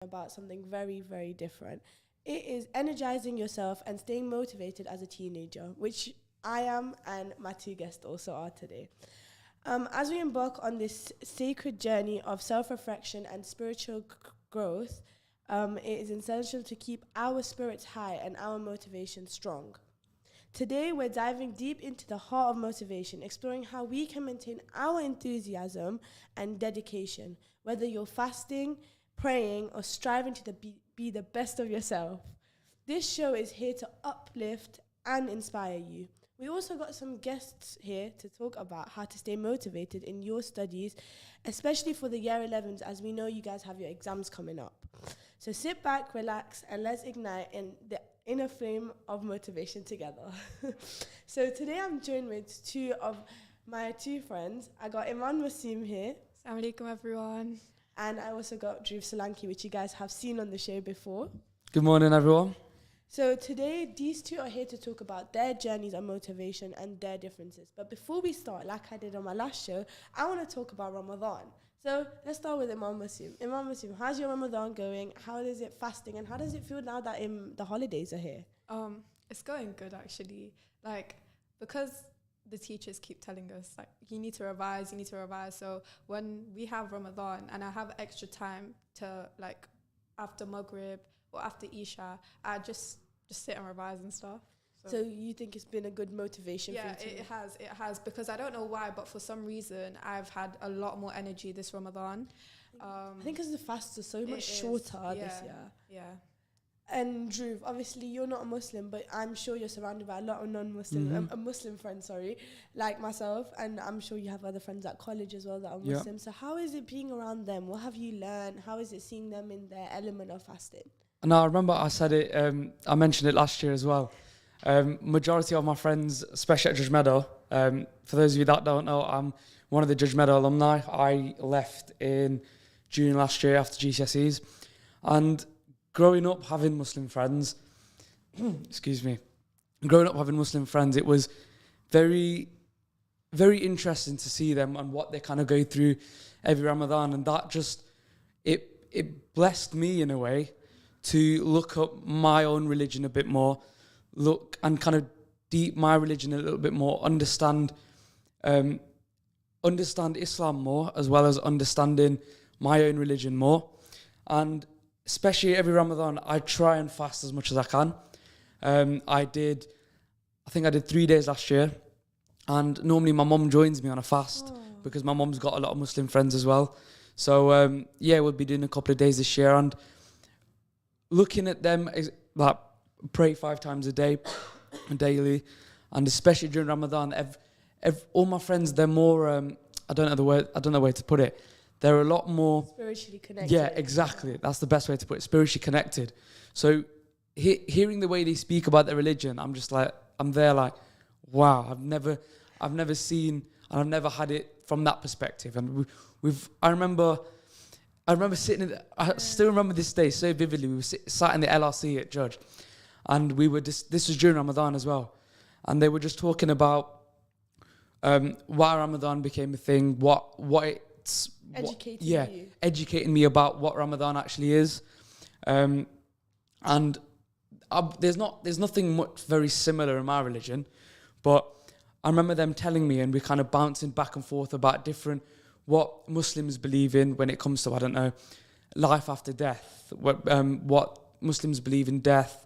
about something very, very different. It is energizing yourself and staying motivated as a teenager, which I am and my two guests also are today. As we embark on this sacred journey of self-reflection and spiritual growth, it is essential to keep our spirits high and our motivation strong. Today, we're diving deep into the heart of motivation, exploring how we can maintain our enthusiasm and dedication, whether you're fasting, praying, or striving to be the best of yourself. This show is here to uplift and inspire you. We also got some guests here to talk about how to stay motivated in your studies, especially for the year 11s, as we know you guys have your exams coming up. So sit back, relax, and let's ignite in the inner flame of motivation together. So today I'm joined with two of my two friends. I got Imaan Massom here. Assalamu alaikum, everyone. And I also got Dhruv Solanki, which you guys have seen on the show before. Good morning, everyone. So today, these two are here to talk about their journeys and motivation and their differences. But before we start, like I did on my last show, I want to talk about Ramadan. So let's start with Imaan Massom. Imaan Massom, how's your Ramadan going? How is it fasting? And how does it feel now that the holidays are here? It's going good, actually. Because the teachers keep telling us, you need to revise. So when we have Ramadan and I have extra time to, after Maghrib or after Isha, I just sit and revise and stuff. So you think it's been a good motivation for you? Yeah, it has, because I don't know why, but for some reason, I've had a lot more energy this Ramadan. I think because the fasts are so much shorter this year. Yeah. And Dhruv, obviously you're not a Muslim, but I'm sure you're surrounded by a lot of non-Muslim, Muslim friends, like myself, and I'm sure you have other friends at college as well that are Muslim. So how is it being around them? What have you learned? How is it seeing them in their element of fasting? And I remember I said it, I mentioned it last year as well. Majority of my friends, especially at Judge Meadow, for those of you that don't know, I'm one of the Judge Meadow alumni. I left in June last year after GCSEs. And growing up having Muslim friends, it was very, very interesting to see them and what they kind of go through every Ramadan. And that just, it blessed me in a way to look up my own religion a bit more, look and kind of deep my religion a little bit more, understand Islam more, as well as understanding my own religion more. And especially every Ramadan, I try and fast as much as I can. I think I did 3 days last year, and normally my mum joins me on a fast because my mum's got a lot of Muslim friends as well. So we'll be doing a couple of days this year, and looking at them, pray 5 times a day, daily, and especially during Ramadan, all my friends, they're more, I don't know the way to put it. They're a lot more spiritually connected. Yeah, exactly. That's the best way to put it. Spiritually connected. So hearing the way they speak about their religion, I'm there like, wow, I've never seen and I've never had it from that perspective. And I remember sitting. I still remember this day so vividly. We were sat in the LRC at Judge, and we were this was during Ramadan as well, and they were just talking about why Ramadan became a thing, educating me about what Ramadan actually is, and there's nothing much very similar in my religion, but I remember them telling me, and we're kind of bouncing back and forth about what Muslims believe in when it comes to, I don't know, life after death, what Muslims believe in death,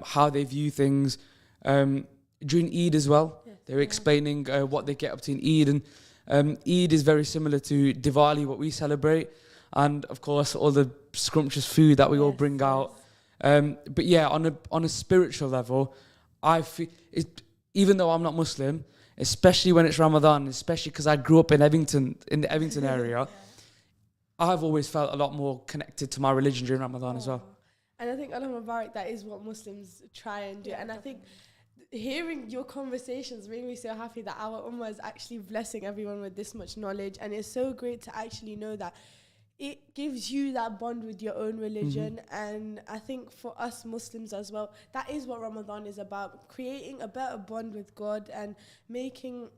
how they view things, during Eid as well. They were explaining what they get up to in Eid, and Eid is very similar to Diwali, what we celebrate, and of course all the scrumptious food that we all bring out. But yeah, on a spiritual level, I feel even though I'm not Muslim, especially when it's Ramadan, especially because I grew up in the Evington area, I've always felt a lot more connected to my religion during Ramadan as well. And I think Allah Mubarak, that is what Muslims try and do. And I think hearing your conversations made me so happy that our Ummah is actually blessing everyone with this much knowledge. And it's so great to actually know that it gives you that bond with your own religion. And I think for us Muslims as well, that is what Ramadan is about, creating a better bond with God and making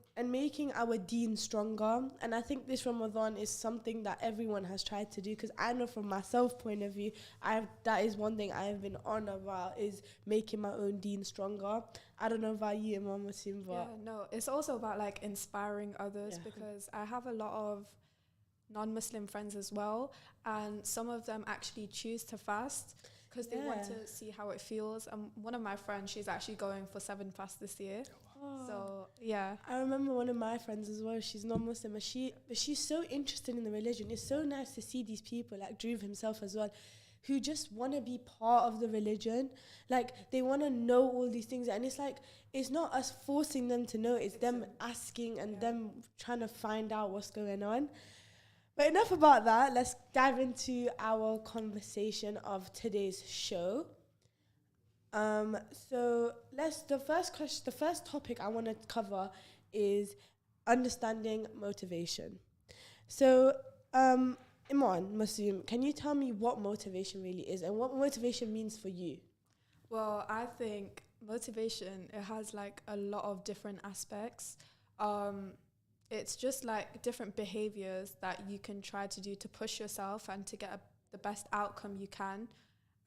our deen stronger. And I think this Ramadan is something that everyone has tried to do, because I know from myself point of view, that is one thing I have been on about, is making my own deen stronger. I don't know about you, Imam Massom, but it's also about like inspiring others, because I have a lot of non-Muslim friends as well, and some of them actually choose to fast because they want to see how it feels. One of my friends, she's actually going for 7 fasts this year. So I remember one of my friends as well, she's non-Muslim, but she's so interested in the religion. It's so nice to see these people like Dhruv himself as well, who just want to be part of the religion. Like, they want to know all these things, and it's like, it's not us forcing them to know, it's them asking and them trying to find out what's going on. But enough about that. Let's dive into our conversation of today's show. So the first topic I want to cover is understanding motivation. So, Imaan, Massom, can you tell me what motivation really is and what motivation means for you? Well, I think motivation, it has like a lot of different aspects. It's just like different behaviors that you can try to do to push yourself and to get the best outcome you can,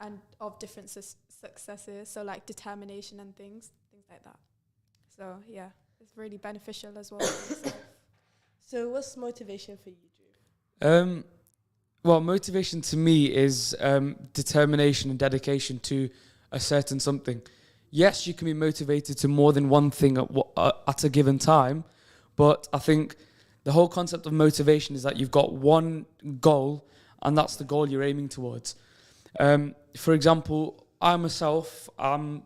and of different successes. So like determination and things like that. So yeah, it's really beneficial as well for yourself. So what's motivation for you, Dhruv? Well, motivation to me is determination and dedication to a certain something. Yes, you can be motivated to more than one thing at a given time, but I think the whole concept of motivation is that you've got one goal, and that's the goal you're aiming towards. For example, I myself, I'm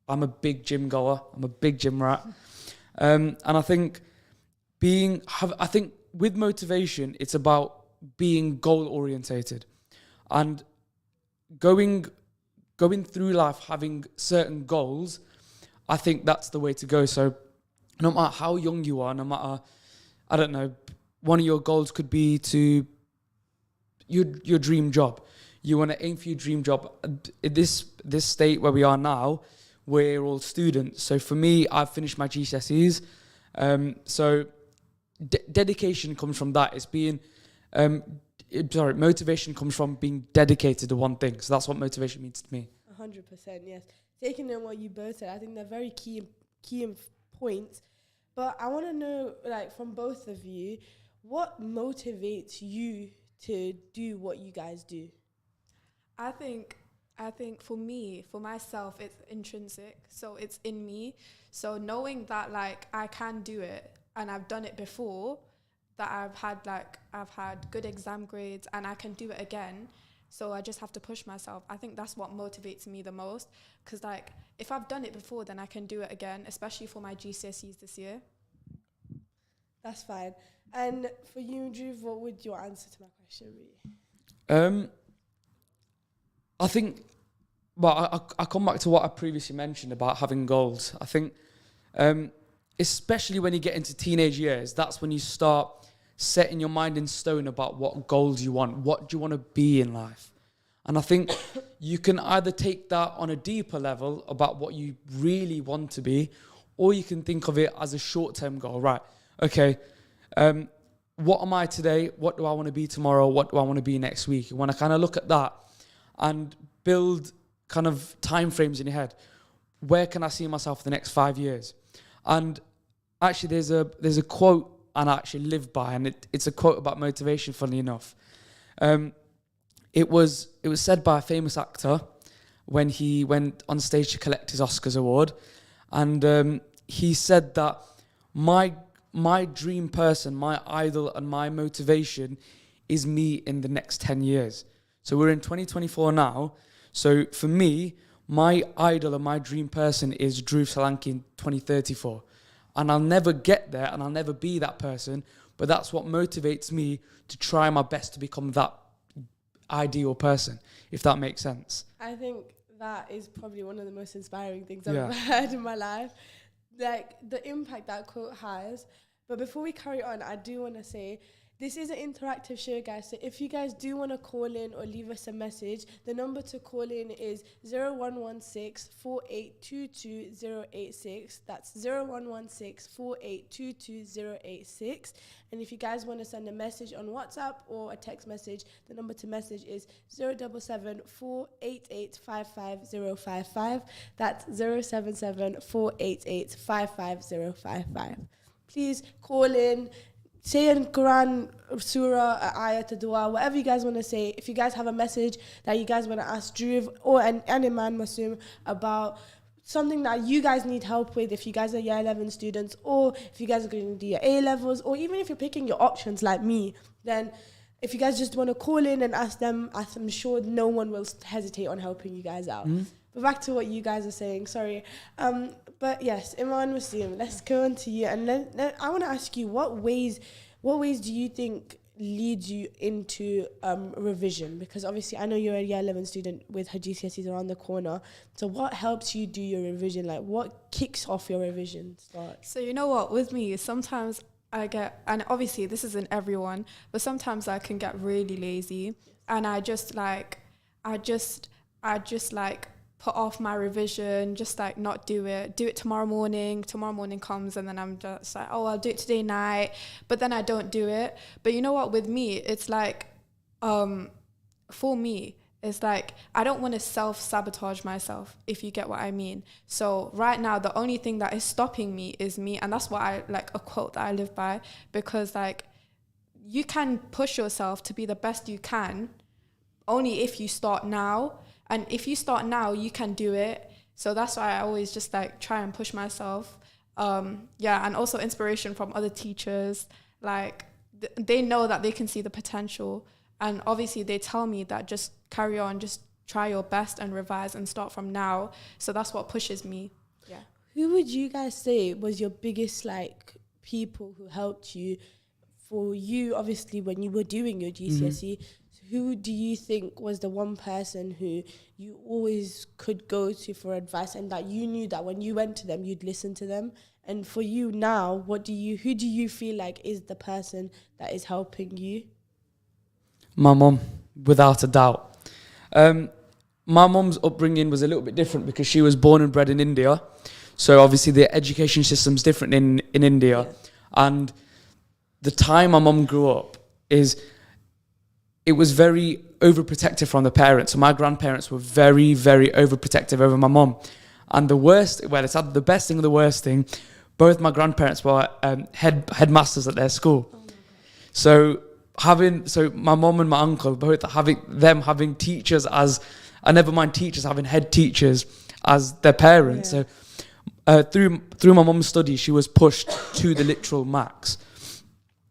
a big gym goer. I'm a big gym rat, and I think with motivation, it's about being goal orientated, and going through life having certain goals. I think that's the way to go. So, no matter how young you are, no matter, I don't know, one of your goals could be to your dream job. You want to aim for your dream job. In this state where we are now, we're all students. So for me, I've finished my GCSEs. So dedication comes from that. It's being, motivation comes from being dedicated to one thing. So that's what motivation means to me. 100%, yes. Taking in what you both said, I think they're very key points. But I want to know, like, from both of you, what motivates you to do what you guys do? I think for me, for myself, it's intrinsic. So it's in me. So knowing that, like, I can do it and I've done it before, that I've had good exam grades and I can do it again. So I just have to push myself. I think that's what motivates me the most. Because, like, if I've done it before, then I can do it again, especially for my GCSEs this year. That's fine. And for you, Dhruv, what would your answer to my question be? I think, well, I come back to what I previously mentioned about having goals. I think, especially when you get into teenage years, that's when you start setting your mind in stone about what goals you want. What do you want to be in life? And I think you can either take that on a deeper level about what you really want to be, or you can think of it as a short-term goal. Right, okay, what am I today? What do I want to be tomorrow? What do I want to be next week? You want to kind of look at that and build kind of time frames in your head. Where can I see myself the next 5 years? And actually, there's a quote and I actually live by, and it's a quote about motivation, funnily enough. It was said by a famous actor when he went on stage to collect his Oscars award, and he said that my dream person, my idol, and my motivation is me in the next 10 years. So we're in 2024 now. So for me, my idol and my dream person is Dhruv Solanki in 2034. And I'll never get there and I'll never be that person, but that's what motivates me to try my best to become that ideal person, if that makes sense. I think that is probably one of the most inspiring things I've ever heard in my life. Like, the impact that quote has. But before we carry on, I do want to say, This is an interactive show, guys. So if you guys do want to call in or leave us a message, the number to call in is 0116 4822 086. That's 0116 4822 086. And if you guys want to send a message on WhatsApp or a text message, the number to message is 077 488 55055. That's 077 488 55055. Please call in. Say in Quran, Surah, Ayat, Dua, whatever you guys want to say. If you guys have a message that you guys want to ask Dhruv or an Imaan, Massom about something that you guys need help with, if you guys are year 11 students, or if you guys are going to do your A-levels, or even if you're picking your options like me, then if you guys just want to call in and ask them, I'm sure no one will hesitate on helping you guys out. But back to what you guys are saying, sorry. But yes, Imaan, Massom, let's go on to you. And I want to ask you, what ways do you think leads you into revision? Because obviously I know you're a year 11 student with her GCSEs around the corner. So what helps you do your revision? Like, what kicks off your revision start? So you know what, with me, sometimes I get, and obviously this isn't everyone, but sometimes I can get really lazy, and I just put off my revision, just like not do it tomorrow morning comes, and then I'm just like, oh, I'll do it today night, but then I don't do it. But you know what, with me, it's like, for me, it's like, I don't want to self-sabotage myself, if you get what I mean. So right now, the only thing that is stopping me is me, and that's what I, like, a quote that I live by, because like, you can push yourself to be the best you can, only if you start now. And if you start now, you can do it. So that's why I always just like try and push myself. And also inspiration from other teachers. Like they know that they can see the potential. And obviously they tell me that just carry on, just try your best and revise and start from now. So that's what pushes me. Yeah. Who would you guys say was your biggest like people who helped you for you, obviously, when you were doing your GCSE? Who do you think was the one person who you always could go to for advice, and that you knew that when you went to them, you'd listen to them? And for you now, who do you feel like is the person that is helping you? My mum, without a doubt. My mum's upbringing was a little bit different because she was born and bred in India. So obviously the education system's different in India. Yeah. And the time my mum grew up it was very overprotective from the parents. So my grandparents were very, very overprotective over my mum. And it's either the best thing or the worst thing. Both my grandparents were headmasters at their school. Oh, so my mum and my uncle, both having teachers having head teachers as their parents. Yeah. So through my mum's study, she was pushed to the literal max.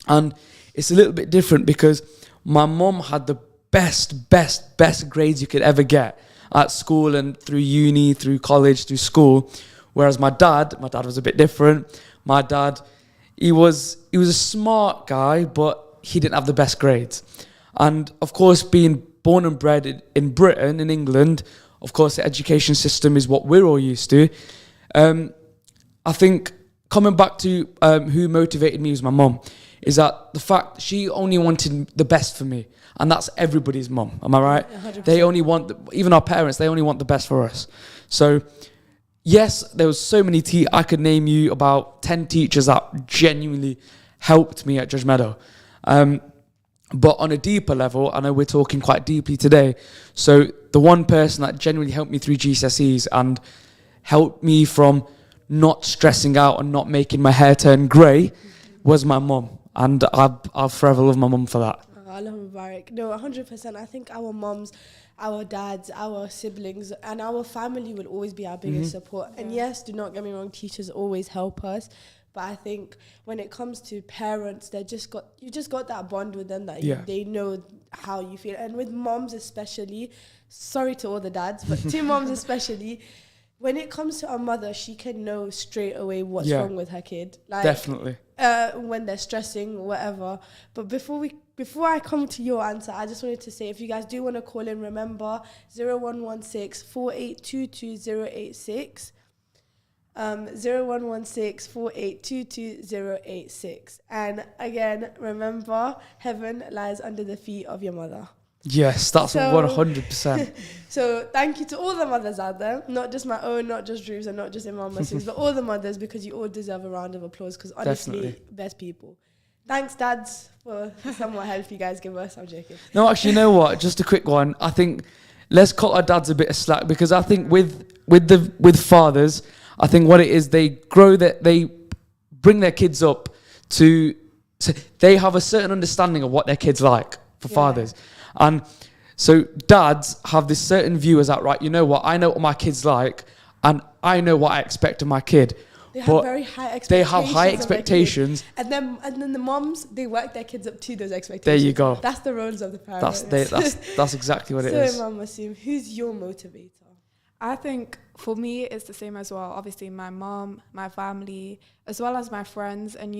And it's a little bit different because my mum had the best grades you could ever get at school and through uni, through college, through school. Whereas my dad was a bit different. My dad, he was a smart guy, but he didn't have the best grades. And of course, being born and bred in Britain, in England, of course, the education system is what we're all used to. I think coming back to who motivated me was my mum. Is that the fact she only wanted the best for me, and that's everybody's mum. Am I right? 100%. They only want, even our parents, they only want the best for us. So, yes, there was so many I could name you about 10 teachers that genuinely helped me at Judge Meadow. But on a deeper level, I know we're talking quite deeply today. So the one person that genuinely helped me through GCSEs and helped me from not stressing out and not making my hair turn grey was my mum. And I'll forever love my mum for that. Allah Mubarak. No, 100%. I think our mums, our dads, our siblings, and our family will always be our biggest support. Yeah. And yes, do not get me wrong, teachers always help us. But I think when it comes to parents, you just got that bond with them that they know how you feel. And with moms especially, sorry to all the dads, but to moms especially, when it comes to our mother, she can know straight away what's wrong with her kid. Like, definitely. When they're stressing or whatever. But before I come to your answer, I just wanted to say, if you guys do want to call in, remember 0116 4822 086. 011648228086. And again, remember, heaven lies under the feet of your mother. Yes, that's So- 100%. So thank you to all the mothers out there, not just my own, not just Drew's, and not just Imaan Massom's, but all the mothers, because you all deserve a round of applause, because honestly, Definitely. best people. Thanks, dads, for somewhat help you guys give us. I'm joking. No, actually, you know what? Just a quick one. I think let's cut our dads a bit of slack, because I think with fathers, I think what it is, they bring their kids up to, so they have a certain understanding of what their kids like for fathers. And so dads have this certain view as that, right, you know what, I know what my kid's like, and I know what I expect of my kid. They have But very high expectations. they have high of their kids. expectations. And then the moms, they work their kids up to those expectations. There you go. That's the roles of the parents. That's exactly what it So, is. Imaan Massom, who's your motivator? I think for me, it's the same as well. Obviously, my mom, my family, as well as my friends. And,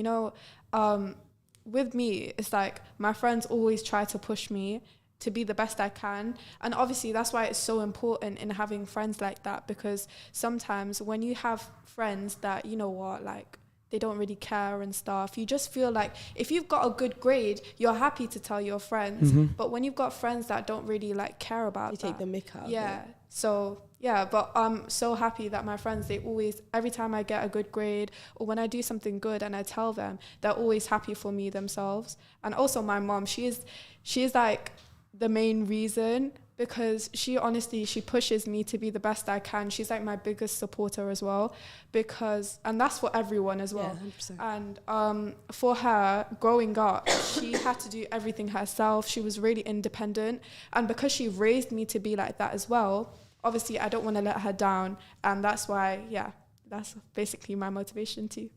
with me, it's like my friends always try to push me to be the best I can. And obviously, that's why it's so important in having friends like that, because sometimes when you have friends that, they don't really care and stuff, you just feel like if you've got a good grade, you're happy to tell your friends. But when you've got friends that don't really care about You take the mick out. yeah. So yeah, but I'm so happy that my friends, they always, every time I get a good grade or when I do something good and I tell them, they're always happy for me themselves. And also my mom, she is like the main reason, because she pushes me to be the best I can. She's like my biggest supporter as well, and that's for everyone as well. Yeah, 100%. And for her, growing up, she had to do everything herself. She was really independent. And because she raised me to be like that as well, obviously I don't want to let her down. And that's why, that's basically my motivation too.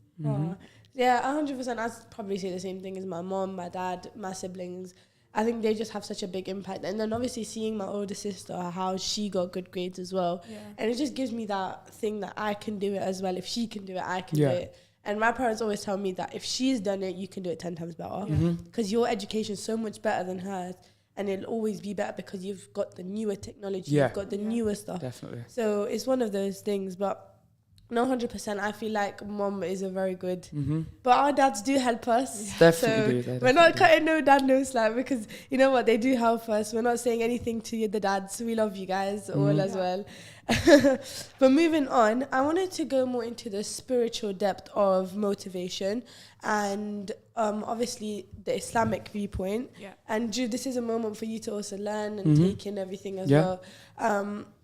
Yeah, 100%. I'd probably say the same thing as my mom, my dad, my siblings. I think they just have such a big impact. And then obviously seeing my older sister, how she got good grades as well. Yeah. And it just gives me that thing that I can do it as well. If she can do it, I can do Yeah. it. And my parents always tell me that if she's done it, you can do it 10 times better. Because your education is so much better than hers. And it'll always be better because you've got the newer technology. Yeah. You've got the newer stuff. Definitely. So it's one of those things. But no, 100%. I feel like mom is a very good. But our dads do help us. Definitely So do. we're not cutting no dad no slack, because you know what, they do help us. We're not saying anything to you, the dads. We love you guys all as well. But moving on, I wanted to go more into the spiritual depth of motivation and obviously the Islamic viewpoint. Yeah. And Drew, this is a moment for you to also learn and take in everything as well.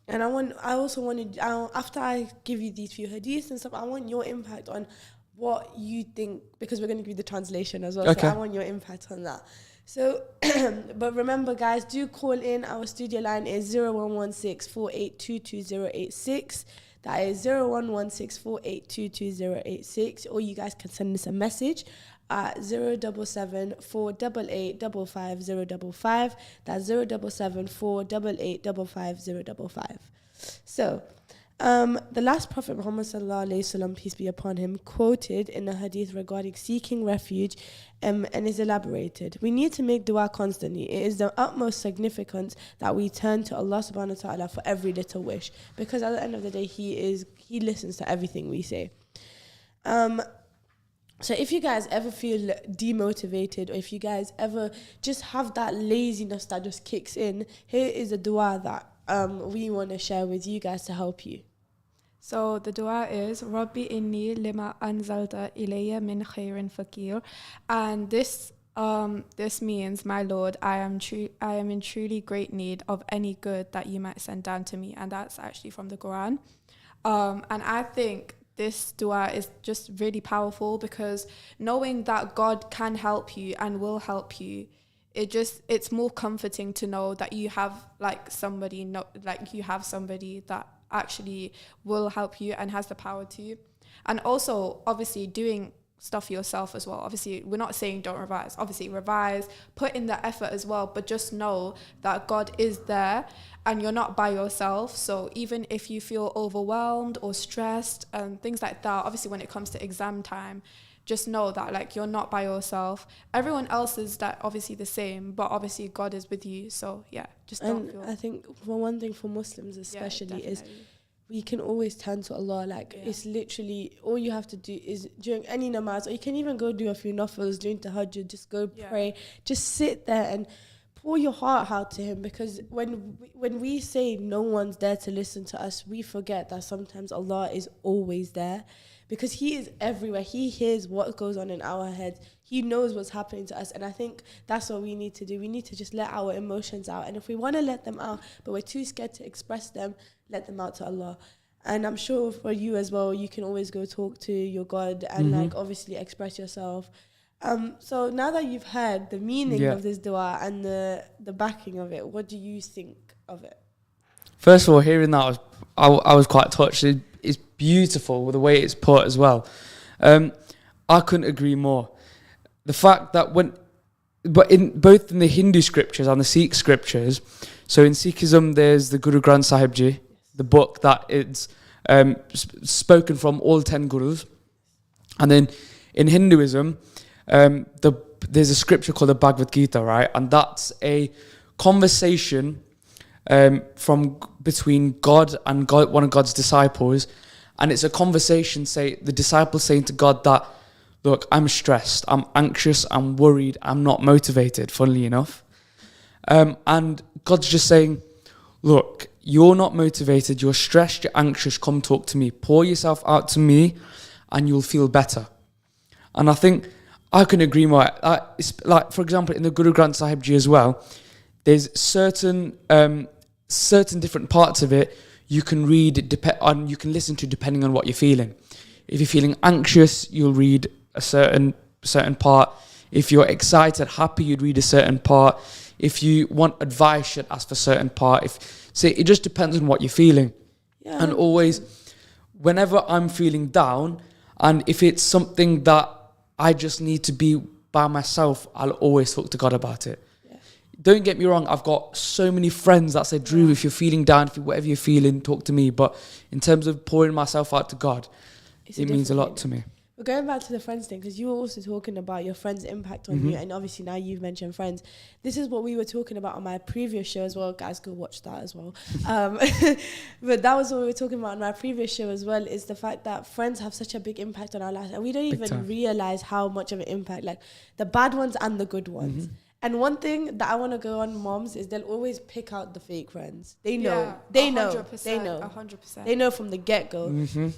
And I also wanted, after I give you these few hadiths and stuff, I want your impact on what you think, because we're going to give you the translation as well. Okay. So I want your impact on that. So, but remember, guys, do call in. Our studio line is 011648228086. That is 011648228086. Or you guys can send us a message at 077 488 55055. That's 077 488 55055. So, the last Prophet Muhammad sallallahu alaihi wasallam, peace be upon him, quoted in a hadith regarding seeking refuge, and is elaborated. We need to make dua constantly. It is the utmost significance that we turn to Allah subhanahu wa ta'ala for every little wish, because at the end of the day, He listens to everything we say. So if you guys ever feel demotivated, or if you guys ever just have that laziness that just kicks in, here is a dua that we want to share with you guys to help you. So the dua is Rabbi inni lima anzalta ilayya min khairin fakir, and this means, my Lord, I am in truly great need of any good that you might send down to me, and that's actually from the Quran. And I think this dua is just really powerful, because knowing that God can help you and will help you, it's more comforting to know that you have somebody that actually will help you and has the power to. And also, obviously, doing stuff yourself as well. Obviously, we're not saying don't revise. Obviously, revise, put in the effort as well, but just know that God is there and you're not by yourself. So even if you feel overwhelmed or stressed and things like that, obviously when it comes to exam time, just know that you're not by yourself. Everyone else is obviously the same, but obviously God is with you. So yeah, just don't feel. I think one thing for Muslims especially is we can always turn to Allah. Like, it's literally, all you have to do is during any namaz, or you can even go do a few nafils during tahajjud, just go pray, just sit there and pour your heart out to him, because when we say no one's there to listen to us, we forget that sometimes Allah is always there, because he is everywhere. He hears what goes on in our heads. He knows what's happening to us. And I think that's what we need to do. We need to just let our emotions out. And if we want to let them out, but we're too scared to express them, let them out to Allah. And I'm sure for you as well, you can always go talk to your God and like obviously express yourself. So now that you've heard the meaning of this dua and the backing of it, what do you think of it? First of all, hearing that, I was quite touched. It's beautiful with the way it's put as well. I couldn't agree more. The fact that but in both in the Hindu scriptures and the Sikh scriptures, so in Sikhism there's the Guru Granth Sahib Ji, the book that is spoken from all 10 gurus, and then in Hinduism there's a scripture called the Bhagavad Gita, right? And that's a conversation from between God and one of God's disciples, and it's a conversation, the disciples saying to God that, look, I'm stressed, I'm anxious, I'm worried, I'm not motivated, funnily enough. And God's just saying, look, you're not motivated, you're stressed, you're anxious, come talk to me. Pour yourself out to me and you'll feel better. And I think I can agree more. It's like, for example, in the Guru Granth Sahib Ji as well, there's certain different parts of it you can read, you can listen to depending on what you're feeling. If you're feeling anxious, you'll read a certain part. If you're excited, happy, you'd read a certain part. If you want advice, you'd ask for a certain part. It just depends on what you're feeling. Yeah. And always, whenever I'm feeling down, and if it's something that I just need to be by myself, I'll always talk to God about it. Yeah. Don't get me wrong, I've got so many friends that say, Dhruv, if you're feeling down, whatever you're feeling, talk to me. But in terms of pouring myself out to God, it means a lot to me. We're going back to the friends thing, because you were also talking about your friends' impact on you, and obviously now you've mentioned friends. This is what we were talking about on my previous show as well. Guys, go watch that as well. But that was what we were talking about on my previous show as well, is the fact that friends have such a big impact on our lives, and we don't even realize how much of an impact, like the bad ones and the good ones. And one thing that I want to go on moms is they'll always pick out the fake friends. They know. They know. 100%. They know from the get-go.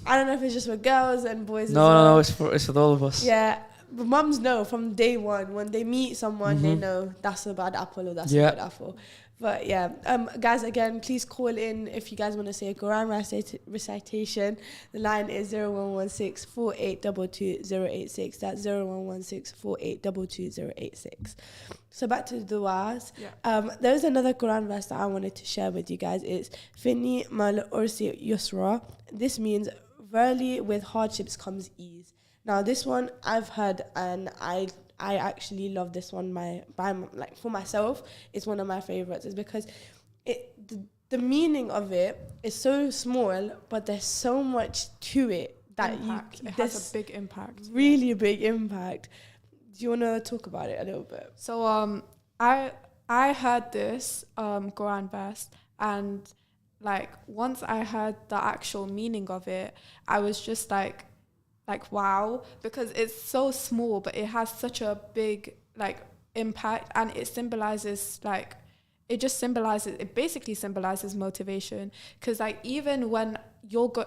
I don't know if it's just for girls and boys. No, it's for all of us. Yeah. But mums know from day one. When they meet someone, they know that's a bad apple or that's a good apple. But yeah, guys, again, please call in if you guys want to say a Quran recitation. The line is 0116 4822 That's 0116 4822 So back to the du'as. There's another Quran verse that I wanted to share with you guys. It's Finni mal ursi yusra. This means, verily with hardships comes ease. Now this one I've heard, and I actually love this one for myself. It's one of my favorites. It's because the meaning of it is so small, but there's so much to it that it has a big impact. Really big impact. Do you want to talk about it a little bit? So I heard this Quran verse, and like once I heard the actual meaning of it, I was just like wow, because it's so small but it has such a big impact, and it basically symbolizes motivation, because even when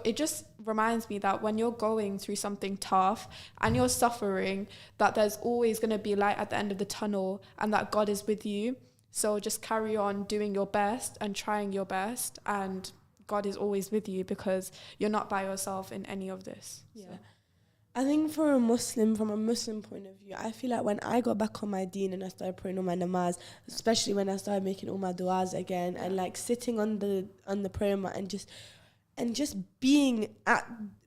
it just reminds me that when you're going through something tough and you're suffering, that there's always going to be light at the end of the tunnel, and that God is with you. So just carry on doing your best and trying your best, and God is always with you, because you're not by yourself in any of this. Yeah. I think from a Muslim point of view, I feel like when I got back on my deen and I started praying all my namaz, especially when I started making all my du'as again, and sitting on the prayer mat and just being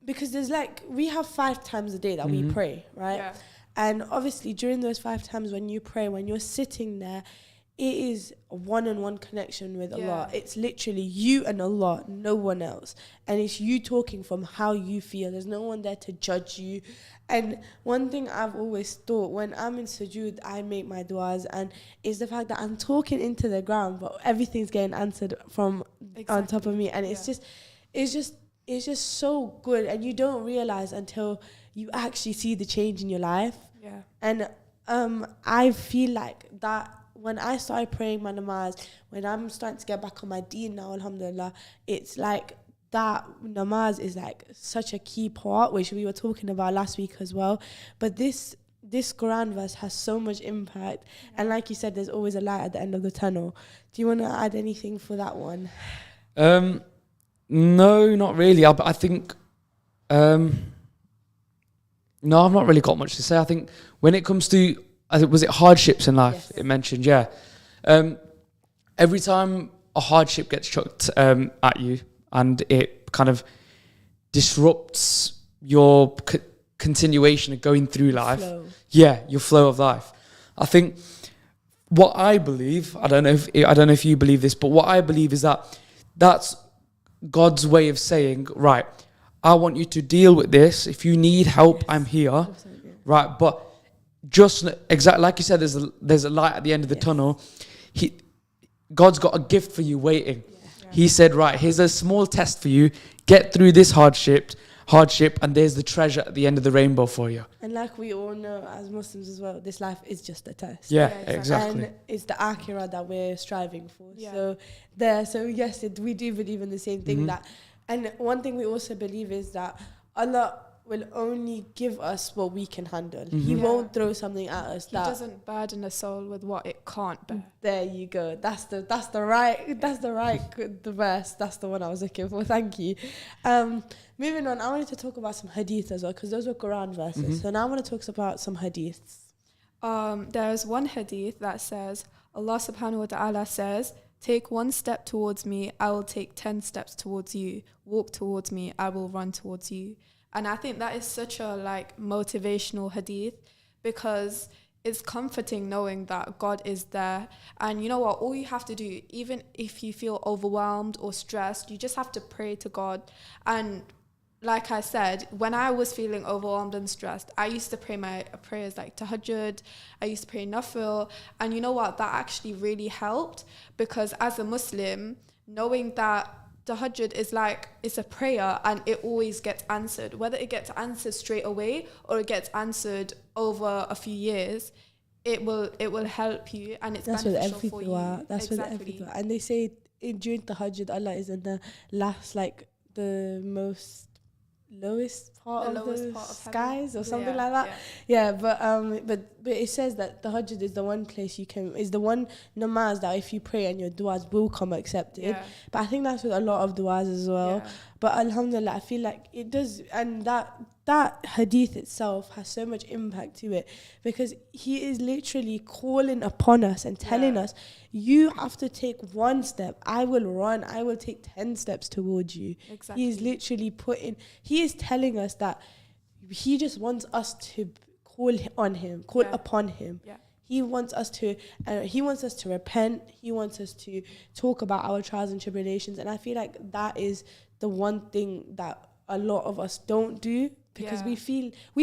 because there's we have 5 times a day that we pray, right? Yeah. And obviously during those 5 times when you pray, when you're sitting there, it is a one-on-one connection with Allah. It's literally you and Allah, no one else. And it's you talking from how you feel. There's no one there to judge you. And one thing I've always thought, when I'm in sujood, I make my du'as, and it's the fact that I'm talking into the ground, but everything's getting answered from on top of me. And it's just is just so good, and you don't realize until you actually see the change in your life. Yeah. And I feel like that when I started praying my namaz, when I'm starting to get back on my deen now, alhamdulillah, it's like that namaz is like such a key part, which we were talking about last week as well. But this Quran verse has so much impact, and like you said, there's always a light at the end of the tunnel. Do you want to add anything for that one? No, not really. I think, no, I've not really got much to say. I think when it comes to, was it hardships in life? Yes. It mentioned, yeah. Every time a hardship gets chucked at you and it kind of disrupts your continuation of going through life, your flow of life. I think what I believe, I don't know if you believe this, but what I believe is that that's God's way of saying, right, I want you to deal with this. If you need help, I'm here. Absolutely. Right, but just exactly like you said, there's a light at the end of the tunnel. God's got a gift for you waiting. Yeah. He said, right, here's a small test for you. Get through this hardship, and there's the treasure at the end of the rainbow for you. And like we all know as Muslims as well, this life is just a test. Yeah, Yeah, exactly. And it's the akhirah that we're striving for. Yeah. So yes, we do believe in the same thing. That, and one thing we also believe is that Allah will only give us what we can handle. He won't throw something at us. He doesn't burden a soul with what it can't bear. There you go. That's the verse. That's the one I was looking for. Thank you. Moving on, I wanted to talk about some hadith as well, because those were Quran verses. So now I want to talk about some hadiths. There's one hadith that says, Allah subhanahu wa ta'ala says, take one step towards me, I will take 10 steps towards you. Walk towards me, I will run towards you. And I think that is such a motivational hadith, because it's comforting knowing that God is there. And you know what, all you have to do, even if you feel overwhelmed or stressed, you just have to pray to God. And like I said, when I was feeling overwhelmed and stressed, I used to pray my prayers like tahajjud, I used to pray nafil. And you know what, that actually really helped, because as a Muslim, knowing that tahajjud is it's a prayer and it always gets answered, whether it gets answered straight away or it gets answered over a few years, it will help you, and it's beneficial for you. That's with every dua. And they say during tahajjud, Allah is in the last, the lowest part of the skies or something like that. Yeah, but it says that the tahajjud is the one place is the one namaz that if you pray and your du'as will come accepted. Yeah. But I think that's with a lot of du'as as well. Yeah. But alhamdulillah, I feel like it does, and that hadith itself has so much impact to it, because he is literally calling upon us and telling us, you have to take one step, I will take 10 steps towards you. Exactly. He is literally he is telling us that he just wants us to call upon him. Yeah. He wants us to repent. He wants us to talk about our trials and tribulations. And I feel like that is the one thing that a lot of us don't do, because we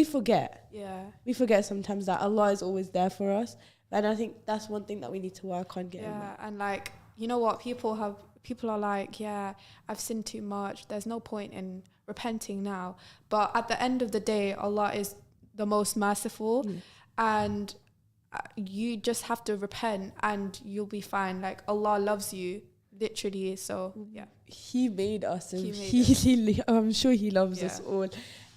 forget. Yeah. We forget sometimes that Allah is always there for us. And I think that's one thing that we need to work on getting. Yeah, and you know what, people are like, yeah, I've sinned too much, there's no point in repenting now. But at the end of the day, Allah is the most merciful, and you just have to repent and you'll be fine. Allah loves you, literally. So yeah, He made us, and I'm sure He loves us all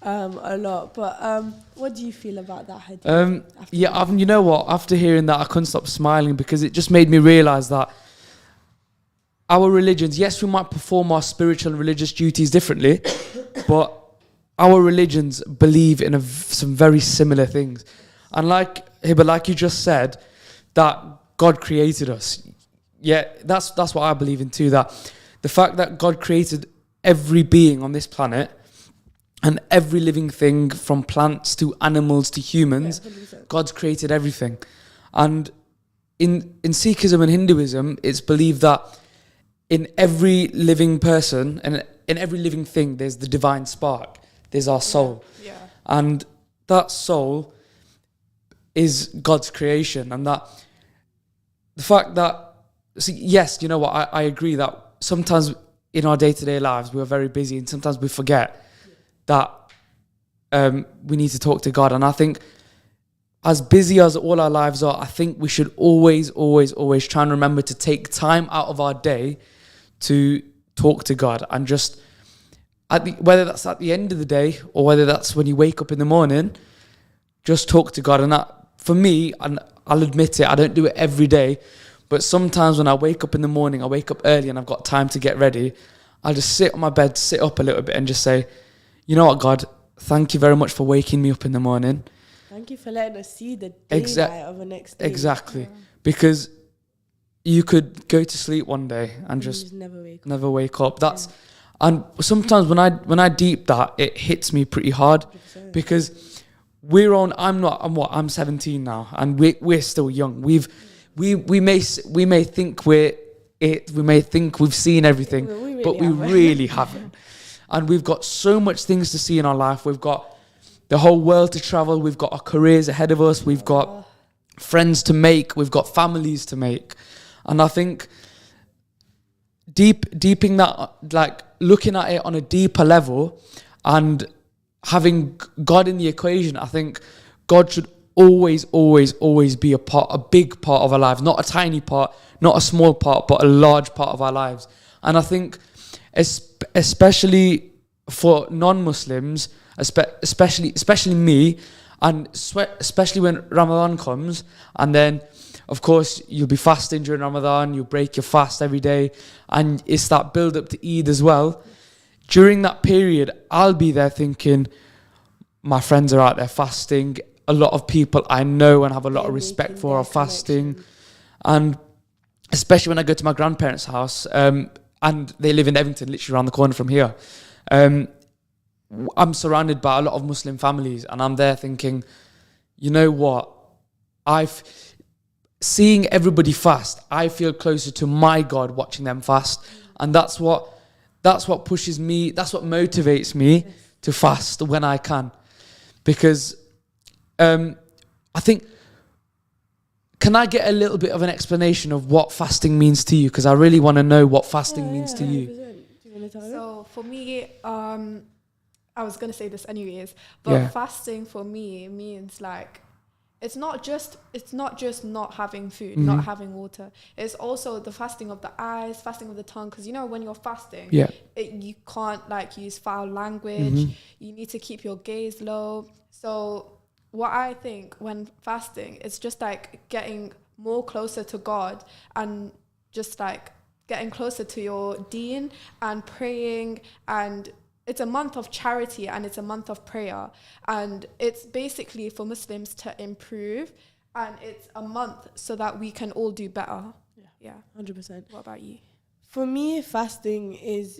a lot. But what do you feel about that hadith? You know what, after hearing that, I couldn't stop smiling, because it just made me realize that our religions, yes, we might perform our spiritual and religious duties differently, but our religions believe in some very similar things. And like you just said, that God created us. Yeah, that's what I believe in too, that the fact that God created every being on this planet and every living thing, from plants to animals to humans, God's created everything. And in Sikhism and Hinduism, it's believed that in every living person and in every living thing, there's the divine spark. There's our soul. Yeah. And that soul is God's creation. And that the fact that, yes, you know what, I agree that sometimes in our day-to-day lives, we're very busy, and sometimes we forget that we need to talk to God. And I think as busy as all our lives are, I think we should always try and remember to take time out of our day to talk to God, and just whether that's at the end of the day or whether that's when you wake up in the morning, just talk to God. And that, for me, and I'll admit it, I don't do it every day, but sometimes when I wake up in the morning, I wake up early and I've got time to get ready, I'll just sit on my bed, sit up a little bit and just say, you know what, God, thank you very much for waking me up in the morning. Thank you for letting us see the daylight of the next day. Exactly. Yeah. Because you could go to sleep one day and just never wake up. That's and sometimes when I deep that, it hits me pretty hard 100%. Because I'm 17 now, and we're still young. We may think we may think we've seen everything, but we really haven't. And we've got so much things to see in our life. We've got the whole world to travel. We've got our careers ahead of us. We've got friends to make. We've got families to make. And I think deeping that, like looking at it on a deeper level and having God in the equation, I think God should always be a big part of our lives. Not a tiny part, not a small part, but a large part of our lives. And I think especially for non-Muslims, especially me, and especially when Ramadan comes, and then of course you'll be fasting during Ramadan, you break your fast every day, and it's that build up to Eid as well. During that period, I'll be there thinking, my friends are out there fasting, a lot of people I know and have a lot of respect for are fasting, and especially when I go to my grandparents' house, and they live in Evington, literally around the corner from here. I'm surrounded by a lot of Muslim families, and I'm there thinking, you know what? Seeing everybody fast, I feel closer to my God watching them fast, and that's what pushes me. That's what motivates me to fast when I can, because I think. Can I get a little bit of an explanation of what fasting means to you? Because I really want to know what fasting means to you. So for me, I was going to say this anyways, but fasting for me means like, it's not just not having food, not having water. It's also the fasting of the eyes, fasting of the tongue. Because, you know, when you're fasting, you can't like use foul language. You need to keep your gaze low. So what I think when fasting, it's just like getting more closer to God, and just like getting closer to your deen and praying. And it's a month of charity, and it's a month of prayer, and it's basically for Muslims to improve, and it's a month so that we can all do better. Yeah, 100%. What about you? For me, fasting it's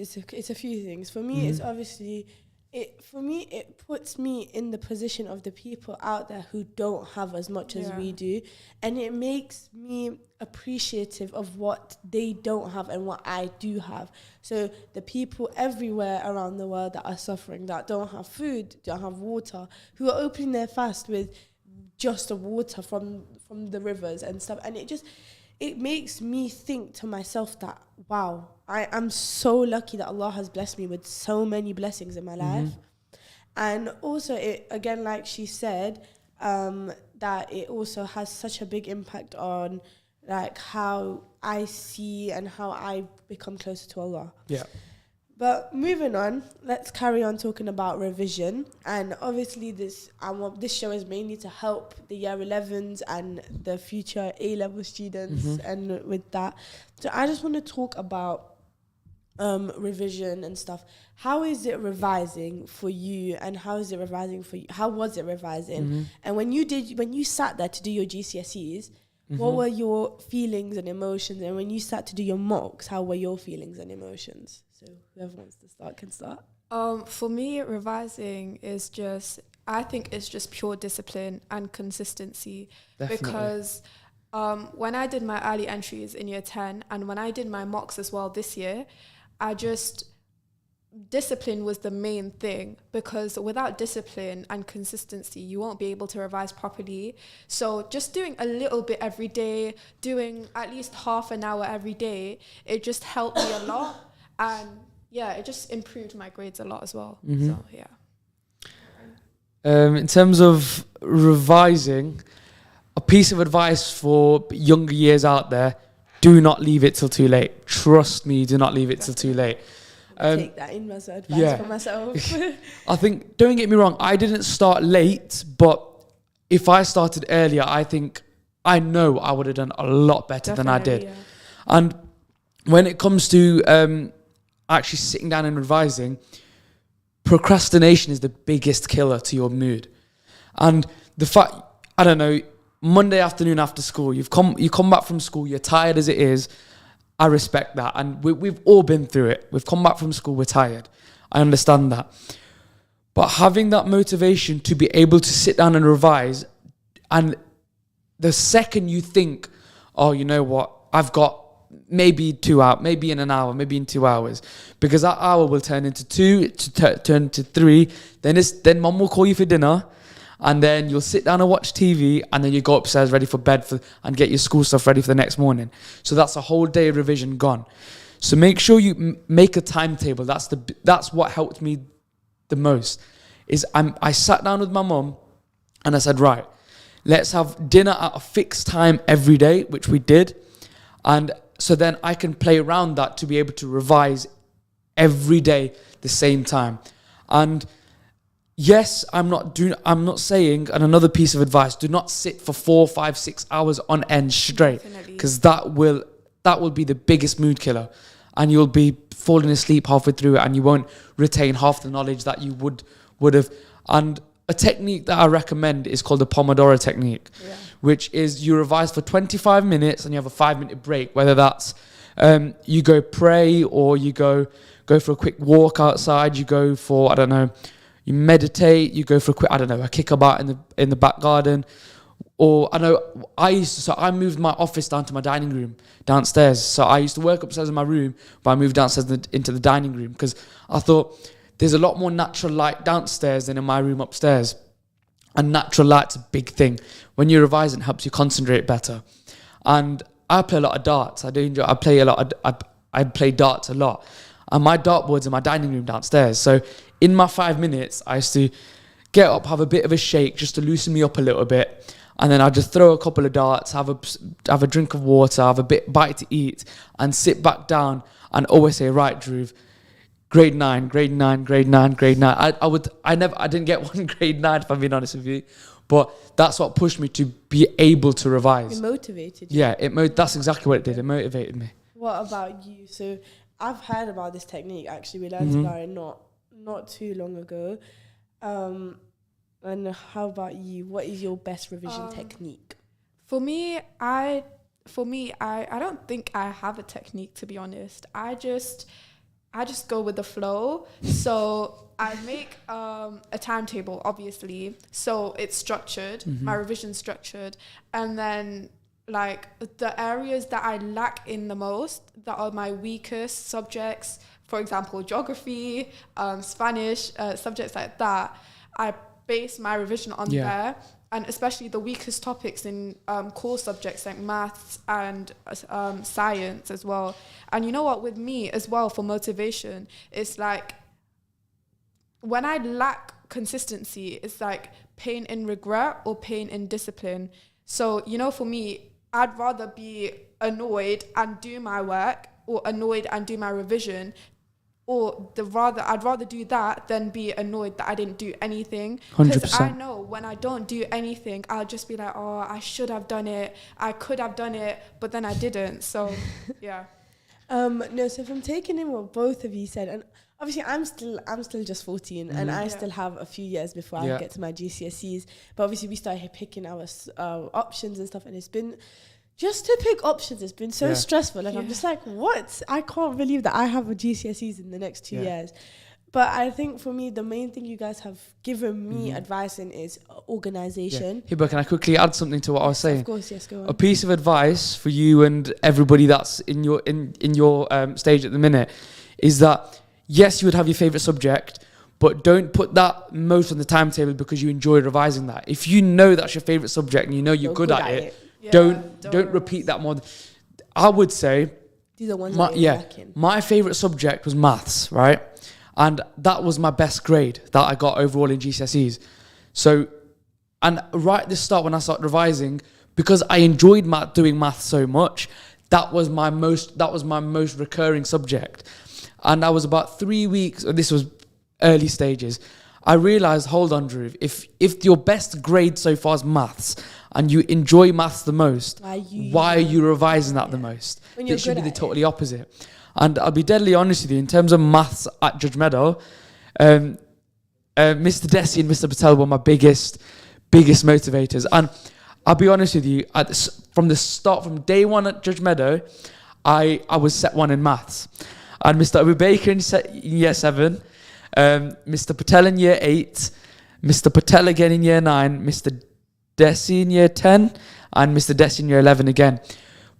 a few things. For me, it's obviously it puts me in the position of the people out there who don't have as much as we do, and it makes me appreciative of what they don't have and what I do have. So the people everywhere around the world that are suffering, that don't have food, don't have water, who are opening their fast with just the water from the rivers and stuff, and it makes me think to myself that, wow, I am so lucky that Allah has blessed me with so many blessings in my life. And also, it again, like she said, that it also has such a big impact on like how I see and how I become closer to Allah. Yeah. But moving on, let's carry on talking about revision. And obviously this show is mainly to help the year 11s and the future A-level students and with that. So I just want to talk about revision and stuff. How is it revising for you, and how is it revising for you? How was it revising? And when you sat there to do your GCSEs, what were your feelings and emotions? And when you sat to do your mocks, how were your feelings and emotions? So whoever wants to start can start. For me, revising is I think it's just pure discipline and consistency. Definitely. Because when I did my early entries in year 10, and when I did my mocks as well this year, discipline was the main thing, because without discipline and consistency, you won't be able to revise properly. So just doing a little bit every day, doing at least half an hour every day, it just helped me a lot. And yeah, it just improved my grades a lot as well. Mhm. So yeah. In terms of revising, a piece of advice for younger years out there: do not leave it till too late. Trust me, do not leave it till too late. Take that in as advice for myself. I think, don't get me wrong, I didn't start late, but if I started earlier, I know I would have done a lot better than I did. Yeah. And when it comes to actually sitting down and revising, procrastination is the biggest killer to your mood. And the fact, I don't know, Monday afternoon after school, you come back from school, you're tired as it is. I respect that. And we've all been through it. We've come back from school, we're tired. I understand that. But having that motivation to be able to sit down and revise, and the second you think, oh, you know what, I've got maybe 2 hours, maybe in an hour, maybe in 2 hours, because that hour will turn into 2, turn to 3, then mum will call you for dinner, and then you'll sit down and watch TV, and then you go upstairs ready for bed and get your school stuff ready for the next morning. So that's a whole day of revision gone. So make sure you make a timetable. That's what helped me the most. I sat down with my mum and I said, right, let's have dinner at a fixed time every day, which we did. And so then I can play around that to be able to revise every day the same time. And yes, I'm not saying, and another piece of advice, do not sit for 4, 5, 6 hours on end straight, because that will be the biggest mood killer, and you'll be falling asleep halfway through it, and you won't retain half the knowledge that you would have. And a technique that I recommend is called the Pomodoro technique, which is you revise for 25 minutes and you have a 5-minute break, whether that's you go pray, or you go for a quick walk outside, you go for, I don't know, you meditate, you go for a kickabout in the back garden. Or I know I moved my office down to my dining room downstairs. So I used to work upstairs in my room, but I moved downstairs into the dining room because I thought there's a lot more natural light downstairs than in my room upstairs. And natural light's a big thing. When you're revising, it helps you concentrate better. And I play a lot of darts. I play darts a lot. And my dartboard's in my dining room downstairs. So in my 5 minutes, I used to get up, have a bit of a shake just to loosen me up a little bit. And then I'd just throw a couple of darts, have a drink of water, have a bite to eat, and sit back down and always say, right, Dhruv, grade 9. I didn't get one grade 9, if I'm being honest with you. But that's what pushed me to be able to revise. It motivated you. Yeah, that's exactly what it did. It motivated me. What about you? So I've heard about this technique, actually. We learned about it not too long ago. And how about you? What is your best revision technique? For me, I don't think I have a technique, to be honest. I just go with the flow. So I make a timetable, obviously. So it's structured. My revision's structured. And then like the areas that I lack in the most, that are my weakest subjects, for example, geography, Spanish, subjects like that, I base my revision on there. And especially the weakest topics in core subjects like maths and science as well. And you know what, with me as well, for motivation, it's like when I lack consistency, it's like pain in regret or pain in discipline. So, you know, for me, I'd rather be annoyed and do my work, or annoyed and do my revision, I'd rather do that than be annoyed that I didn't do anything. 100%. Because I know when I don't do anything, I'll just be like, oh, I should have done it. I could have done it, but then I didn't. So, yeah. No, so if I'm taking in what both of you said, and obviously I'm still just 14, and I still have a few years before I get to my GCSEs. But obviously we started picking our options and stuff, and it's been... Just to pick options has been so stressful. And I'm just like, what? I can't believe that I have a GCSEs in the next 2 years. But I think for me, the main thing you guys have given me advice in is organisation. Hibah, can I quickly add something to what I was saying? Of course, yes, go on. A piece of advice for you and everybody that's in your stage at the minute is that, yes, you would have your favourite subject, but don't put that most on the timetable because you enjoy revising that. If you know that's your favourite subject and you know you're good at it, don't repeat that more. I would say These are ones that you're lacking. My favourite subject was maths, right? And that was my best grade that I got overall in GCSEs. So, and right at the start when I started revising, because I enjoyed doing math so much, that was my most recurring subject. And I was about 3 weeks, this was early stages, I realised, hold on, Dhruv, if your best grade so far is maths and you enjoy maths the most, why are you revising that the most? It should be the totally opposite. And I'll be deadly honest with you, in terms of maths at Judge Meadow, Mr. Desi and Mr. Patel were my biggest motivators. And I'll be honest with you, from the start, from day one at Judge Meadow, I was set one in maths. And Mr. Abu Baker in year 7, Mr. Patel in year 8, Mr. Patel again in year 9, Mr. Desi in year 10, and Mr. Desi in year 11 again.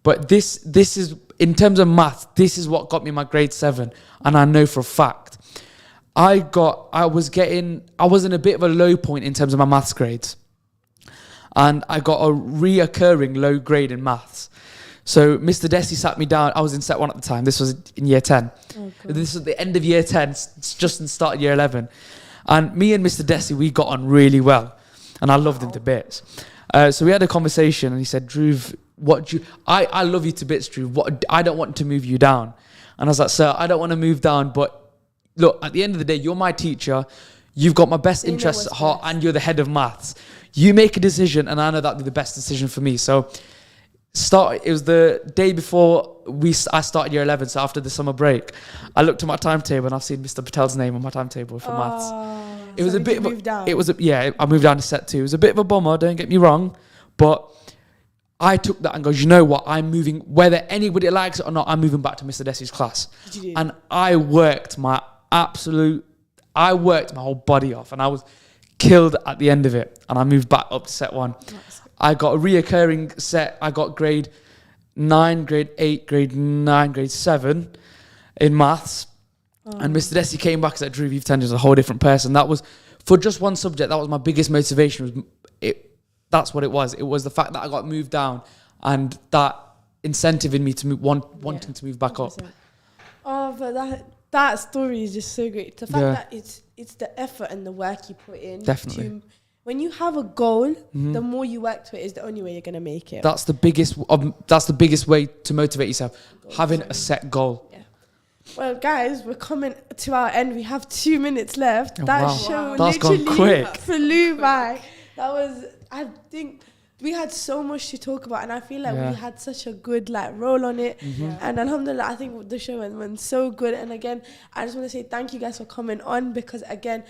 But this is, in terms of maths, this is what got me my grade 7. And I know for a fact, I was in a bit of a low point in terms of my maths grades. And I got a reoccurring low grade in maths. So Mr. Desi sat me down. I was in set 1 at the time. This was in year 10. Oh, this was the end of year 10, just in the start of year 11. And me and Mr. Desi, we got on really well. And I loved him to bits. So we had a conversation and he said, Dhruv, I love you to bits, Dhruv. I don't want to move you down. And I was like, sir, I don't want to move down. But look, at the end of the day, you're my teacher. You've got my best interests at heart and you're the head of maths. You make a decision and I know that'd be the best decision for me. So it was the day before I started year 11, so after the summer break, I looked at my timetable and I've seen Mr. Patel's name on my timetable for maths. It was a bit of I moved down to set 2. It was a bit of a bummer, don't get me wrong, but I took that and go, you know what, I'm moving, whether anybody likes it or not, I'm moving back to Mr. Desi's class. And I worked my whole body off and I was killed at the end of it, and I moved back up to set 1. I got a reoccurring set. I got grade 9, grade 8, grade 9, grade 7 in maths. And Mr. Desi came back and said, Dhruv, you've turned into a whole different person. That was, for just one subject, that was my biggest motivation. That's what it was. It was the fact that I got moved down and that incentive in me to move, wanting to move back 100%. Up. Oh, but that story is just so great. The fact that it's the effort and the work you put in. Definitely. When you have a goal, the more you work to it is the only way you're going to make it. That's the biggest way to motivate yourself, having a set goal. Yeah. Well, guys, we're coming to our end. We have 2 minutes left. Show that's gone quick. Flew by. That was, I think, we had so much to talk about, and I feel like we had such a good roll on it. And alhamdulillah, I think the show went so good. And again, I just want to say thank you guys for coming on, because again,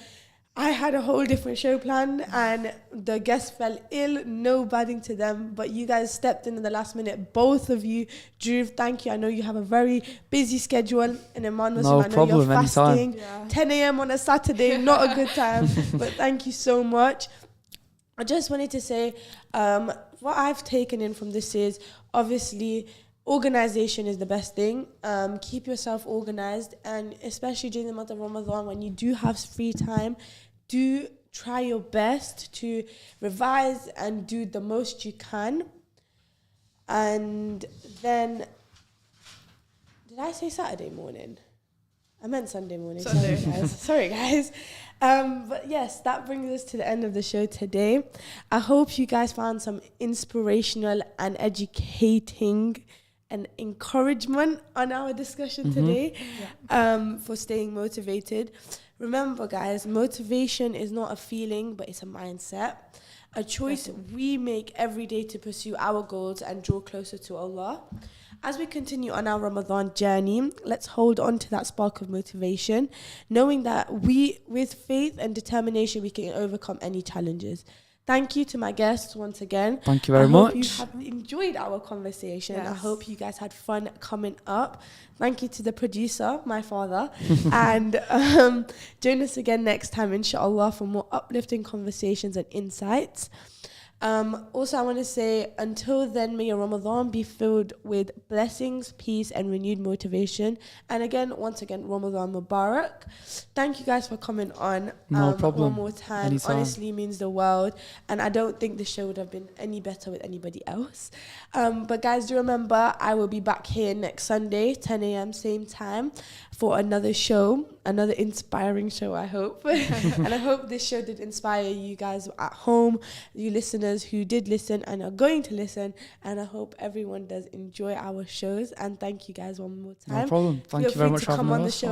I had a whole different show plan and the guests fell ill, no badding to them, but you guys stepped in the last minute. Both of you, Dhruv, thank you. I know you have a very busy schedule, and Imaan, no I know problem, you're fasting. 10 a.m. on a Saturday, not a good time, but thank you so much. I just wanted to say, what I've taken in from this is, obviously, organization is the best thing. Keep yourself organized, and especially during the month of Ramadan, when you do have free time, do try your best to revise and do the most you can. And then, did I say Saturday morning? I meant Sunday morning. Sorry, guys. But yes, that brings us to the end of the show today. I hope you guys found some inspirational and educating and encouragement on our discussion today, for staying motivated. Remember, guys, motivation is not a feeling, but it's a mindset. A choice we make every day to pursue our goals and draw closer to Allah. As we continue on our Ramadan journey, let's hold on to that spark of motivation, knowing that with faith and determination, we can overcome any challenges. Thank you to my guests once again. Thank you very much. I hope you have enjoyed our conversation. Yes. I hope you guys had fun coming up. Thank you to the producer, my father. And join us again next time, inshallah, for more uplifting conversations and insights. Also, I want to say, until then, may your Ramadan be filled with blessings, peace, and renewed motivation. And again, once again, Ramadan Mubarak. Thank you guys for coming on. No problem. One more time. Anytime. Honestly, means the world. And I don't think the show would have been any better with anybody else. But guys, do remember, I will be back here next Sunday, 10 a.m., same time, for another show, another inspiring show, I hope. And I hope this show did inspire you guys at home, you listeners who did listen and are going to listen. And I hope everyone does enjoy our shows. And thank you guys one more time. No problem. Thank Feel you very free much to for come having on the us. show